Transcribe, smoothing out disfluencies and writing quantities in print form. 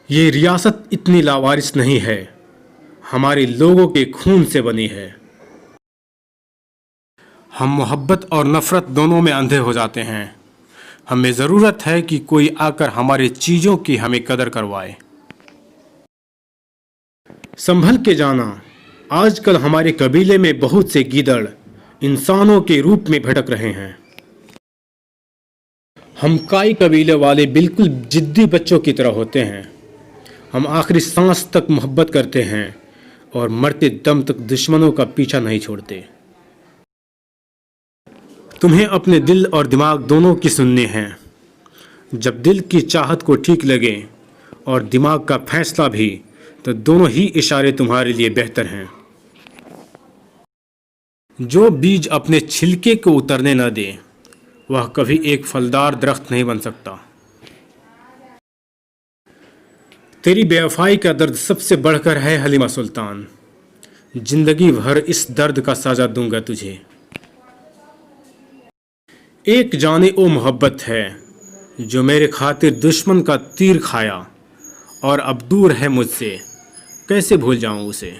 یہ ریاست اتنی لاوارث نہیں ہے، ہمارے لوگوں کے خون سے بنی ہے۔ ہم محبت اور نفرت دونوں میں اندھے ہو جاتے ہیں۔ ہمیں ضرورت ہے کہ کوئی آ کر ہماری چیزوں کی ہمیں قدر کروائے۔ سنبھل کے جانا، آج کل ہمارے قبیلے میں بہت سے گیدڑ انسانوں کے روپ میں بھٹک رہے ہیں۔ ہم کائی قبیلے والے بالکل جدی بچوں کی طرح ہوتے ہیں۔ ہم آخری سانس تک محبت کرتے ہیں اور مرتے دم تک دشمنوں کا پیچھا نہیں چھوڑتے۔ تمہیں اپنے دل اور دماغ دونوں کی سننی ہے۔ جب دل کی چاہت کو ٹھیک لگے اور دماغ کا فیصلہ بھی، تو دونوں ہی اشارے تمہارے لیے بہتر ہیں۔ جو بیج اپنے چھلکے کو اترنے نہ دے، وہ کبھی ایک پھلدار درخت نہیں بن سکتا۔ تیری بے وفائی کا درد سب سے بڑھ کر ہے حلیمہ سلطان۔ زندگی بھر اس درد کا سازہ دوں گا تجھے۔ ایک جانے او محبت ہے جو میرے خاطر دشمن کا تیر کھایا، اور اب دور ہے مجھ سے، کیسے بھول جاؤں اسے۔